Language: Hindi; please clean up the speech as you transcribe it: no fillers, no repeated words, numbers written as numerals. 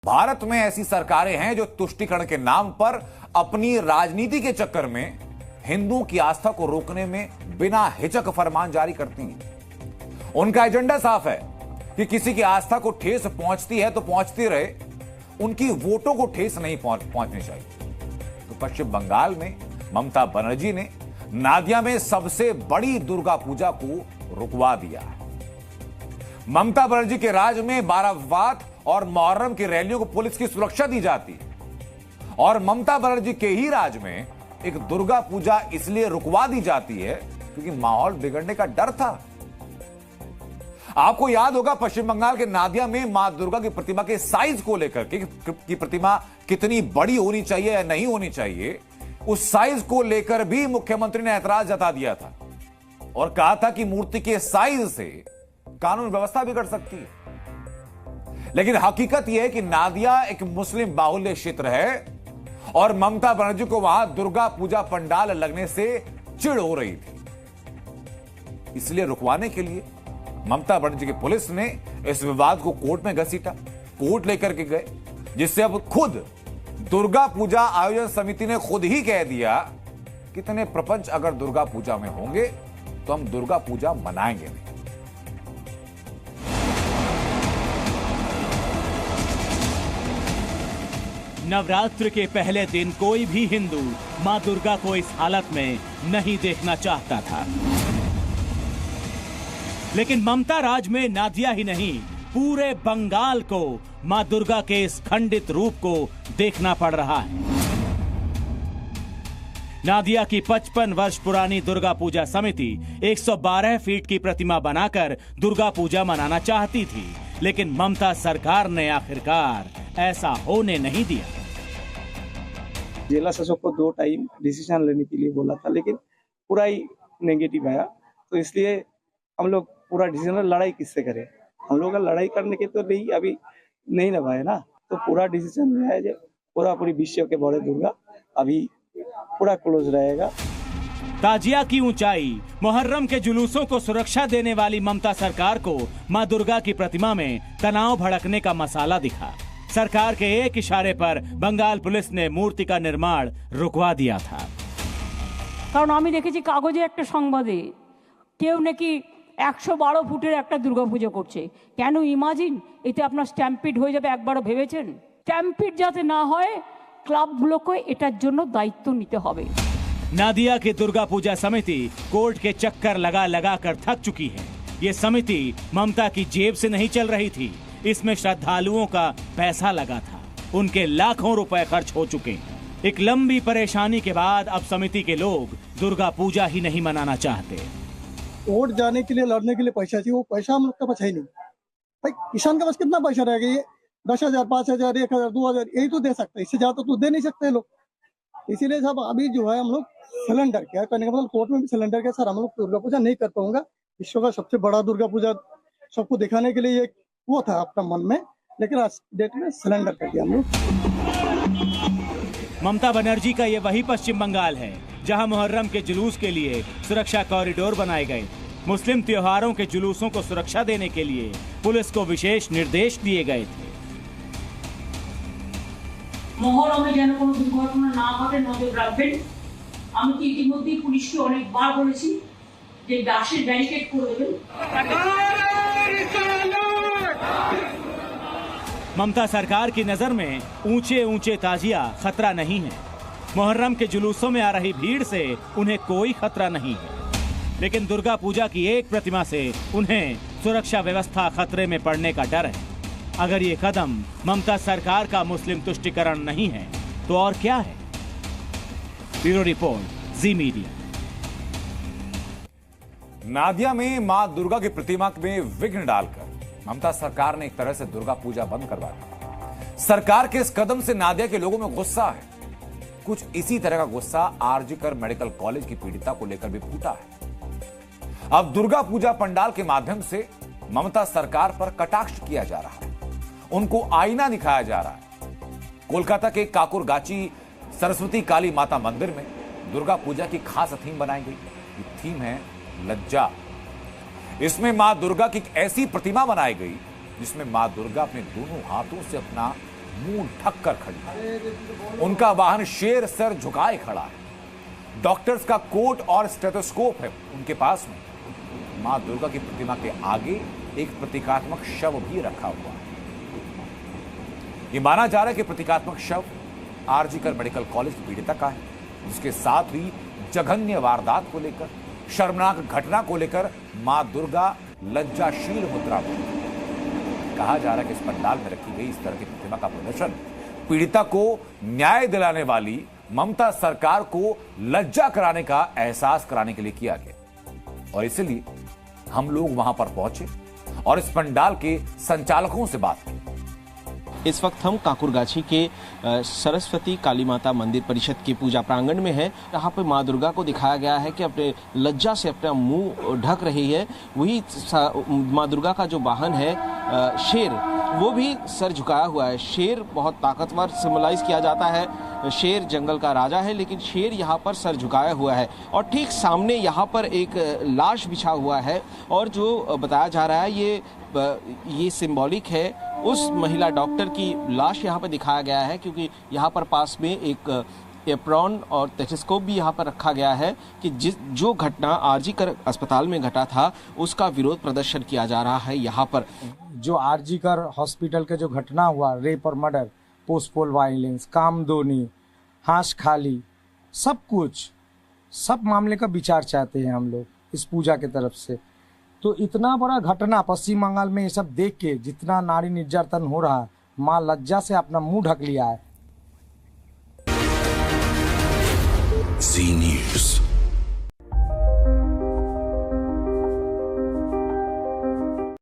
भारत में ऐसी सरकारें हैं जो तुष्टीकरण के नाम पर अपनी राजनीति के चक्कर में हिंदुओं की आस्था को रोकने में बिना हिचक फरमान जारी करती हैं। उनका एजेंडा साफ है कि किसी की आस्था को ठेस पहुंचती है तो पहुंचती रहे, उनकी वोटों को ठेस नहीं पहुंचनी चाहिए। तो पश्चिम बंगाल में ममता बनर्जी ने नादिया में सबसे बड़ी दुर्गा पूजा को रुकवा दिया है। ममता बनर्जी के राज में बारात और मुहर्रम की रैलियों को पुलिस की सुरक्षा दी जाती है और ममता बनर्जी के ही राज में एक दुर्गा पूजा इसलिए रुकवा दी जाती है क्योंकि माहौल बिगड़ने का डर था। आपको याद होगा पश्चिम बंगाल के नादिया में मां दुर्गा की प्रतिमा के साइज को लेकर कि प्रतिमा कितनी बड़ी होनी चाहिए या नहीं होनी चाहिए, उस साइज को लेकर भी मुख्यमंत्री ने ऐतराज जता दिया था और कहा था कि मूर्ति के साइज से कानून व्यवस्था बिगड़ सकती है। लेकिन हकीकत यह है कि नादिया एक मुस्लिम बाहुल्य क्षेत्र है और ममता बनर्जी को वहां दुर्गा पूजा पंडाल लगने से चिढ़ हो रही थी। इसलिए रुकवाने के लिए ममता बनर्जी की पुलिस ने इस विवाद को कोर्ट में घसीटा, कोर्ट लेकर के गए, जिससे अब खुद दुर्गा पूजा आयोजन समिति ने खुद ही कह दिया कितने प्रपंच अगर दुर्गा पूजा में होंगे तो हम दुर्गा पूजा मनाएंगे नहीं। नवरात्र के पहले दिन कोई भी हिंदू मां दुर्गा को इस हालत में नहीं देखना चाहता था, लेकिन ममता राज में नादिया ही नहीं पूरे बंगाल को मां दुर्गा के इस खंडित रूप को देखना पड़ रहा है। नादिया की 55 वर्ष पुरानी दुर्गा पूजा समिति 112 फीट की प्रतिमा बनाकर दुर्गा पूजा मनाना चाहती थी, लेकिन ममता सरकार ने आखिरकार ऐसा होने नहीं दिया। जिला शासक को 2 टाइम डिसीजन लेने के लिए बोला था, लेकिन पूरा ही नेगेटिव आया, तो इसलिए हम लोग पूरा डिसीजन लड़ाई किससे करें। हम लोग का लड़ाई करने के तो नहीं अभी नहीं लगाए ना, तो पूरा डिसीजन में है पूरी विश्व के बड़े दुर्गा अभी पूरा क्लोज रहेगा। ताजिया की ऊंचाई, मुहर्रम के जुलूसों को सुरक्षा देने वाली ममता सरकार को मां दुर्गा की प्रतिमा में तनाव भड़कने का मसाला दिखा। सरकार के एक इशारे पर बंगाल पुलिस ने मूर्ति का निर्माण रुकवा दिया था। কারণ আমি দেখেছি কাগজে একটা সংবাদে কেউ নাকি 112 ফুটের একটা দুর্গাপূজা করছে। কেন ইমাজিন এতে আপনার স্ট্যাম্পিড হয়ে যাবে, একবারও ভেবেছেন? স্ট্যাম্পিড যাতে না হয় ক্লাবগুলোকে এটার জন্য দায়িত্ব নিতে হবে। नादिया की दुर्गा पूजा समिति कोर्ट के चक्कर लगा लगा कर थक चुकी है। ये समिति ममता की जेब से नहीं चल रही थी, इसमें श्रद्धालुओं का पैसा लगा था, उनके लाखों रुपए खर्च हो चुके हैं। एक लंबी परेशानी के बाद अब समिति के लोग दुर्गा पूजा ही नहीं मनाना चाहते। वोट जाने के लिए, लड़ने के लिए पैसा चाहिए, वो पैसा हम लोग के पास है नहीं। भाई किसान के पास कितना पैसा रहेगा? ये 10,000, 5,000, 1,000, 2,000 यही तो दे सकते, इससे ज्यादा तो दे नहीं सकते लोग। इसीलिए सब अभी जो है हम लोग सिलेंडर किया, कहने का मतलब कोर्ट में भी सिलेंडर किया, सर हम लोग दुर्गा पूजा नहीं कर पाऊंगा। विश्व का सबसे बड़ा दुर्गा पूजा सबको दिखाने के लिए वो था आपका मन में, लेकिन आज डेट में सिलेंडर कर दिया हम लोग। ममता बनर्जी का ये वही पश्चिम बंगाल है जहां मुहर्रम के जुलूस के लिए सुरक्षा कॉरिडोर बनाए गए। मुस्लिम त्योहारों के जुलूसों को सुरक्षा देने के लिए पुलिस को विशेष निर्देश दिए गए थे। মহরমে যেন কোনো দুর্ঘটনা না ঘটে নজর রাখবেন। আমি তো ইতিমধ্যেই পুলিশকে অনেকবার বলেছি যে বাসের ব্যারিকেড করে দেবেন। ममता सरकार की नजर में ऊंचे ऊंचे ताजिया खतरा नहीं है। मुहर्रम के जुलूसों में आ रही भीड़ से उन्हें कोई खतरा नहीं है, लेकिन दुर्गा पूजा की एक प्रतिमा से उन्हें सुरक्षा व्यवस्था खतरे में पड़ने का डर है। अगर ये कदम ममता सरकार का मुस्लिम तुष्टीकरण नहीं है तो और क्या है? ब्यूरो रिपोर्ट, जी मीडिया। नादिया में मां दुर्गा की प्रतिमा में विघ्न डालकर ममता सरकार ने एक तरह से दुर्गा पूजा बंद करवा दी। सरकार के इस कदम से नादिया के लोगों में गुस्सा है। कुछ इसी तरह का गुस्सा आरजीकर मेडिकल कॉलेज की पीड़िता को लेकर भी फूटा है। अब दुर्गा पूजा पंडाल के माध्यम से ममता सरकार पर कटाक्ष किया जा रहा है, उनको आईना दिखाया जा रहा है। कोलकाता के काकुरगाची सरस्वती काली माता मंदिर में दुर्गा पूजा की खास थीम बनाई गई। ये थीम है लज्जा। इसमें मां दुर्गा की एक ऐसी प्रतिमा बनाई गई जिसमें मां दुर्गा अपने दोनों हाथों से अपना मुंह ढककर खड़ी है। उनका वाहन शेर सर झुकाए खड़ा है। डॉक्टर्स का कोट और स्टेथोस्कोप है उनके पास में। मां दुर्गा की प्रतिमा के आगे एक प्रतीकात्मक शव भी रखा हुआ है। यह माना जा रहा है कि प्रतीकात्मक शव आरजीकर मेडिकल कॉलेज की पीड़िता का है, जिसके साथ हुई जघन्य वारदात को लेकर, शर्मनाक घटना को लेकर मां दुर्गा लज्जाशील मुद्रा में। कहा जा रहा है कि इस पंडाल में रखी गई इस तरह की प्रतिमा का प्रदर्शन पीड़िता को न्याय दिलाने वाली ममता सरकार को लज्जा कराने का एहसास कराने के लिए किया गया। और इसलिए हम लोग वहां पर पहुंचे और इस पंडाल के संचालकों से बात की। इस वक्त हम काकुरगाछी के सरस्वती काली माता मंदिर परिषद के पूजा प्रांगण में है। यहाँ पे माँ दुर्गा को दिखाया गया है कि अपने लज्जा से अपना मुंह ढक रही है। वही माँ दुर्गा का जो वाहन है शेर, वो भी सर झुकाया हुआ है। शेर बहुत ताकतवर सिंबलाइज किया जाता है। शेर जंगल का राजा है, लेकिन शेर यहाँ पर सर झुकाया हुआ है। और ठीक सामने यहाँ पर एक लाश बिछा हुआ है और जो बताया जा रहा है ये सिंबॉलिक है उस महिला डॉक्टर की लाश यहाँ पर दिखाया गया है, क्योंकि यहाँ पर पास में एक एप्रॉन और टेस्कोप भी यहाँ पर रखा गया है कि जो घटना आरजीकर अस्पताल में घटा था उसका विरोध प्रदर्शन किया जा रहा है। यहाँ पर जो आरजीकर हॉस्पिटल के जो घटना हुआ, रेप और मर्डर, पोस्टपोल वायलेंस, कामदोनी, हाश खाली, सब मामले का विचार चाहते हैं हम लोग इस पूजा की तरफ से। तो इतना बड़ा घटना पश्चिम बंगाल में ये सब देख के जितना नारी निर्यातन हो रहा है, माँ लज्जा से अपना मुंह ढक लिया है। जी न्यूज़।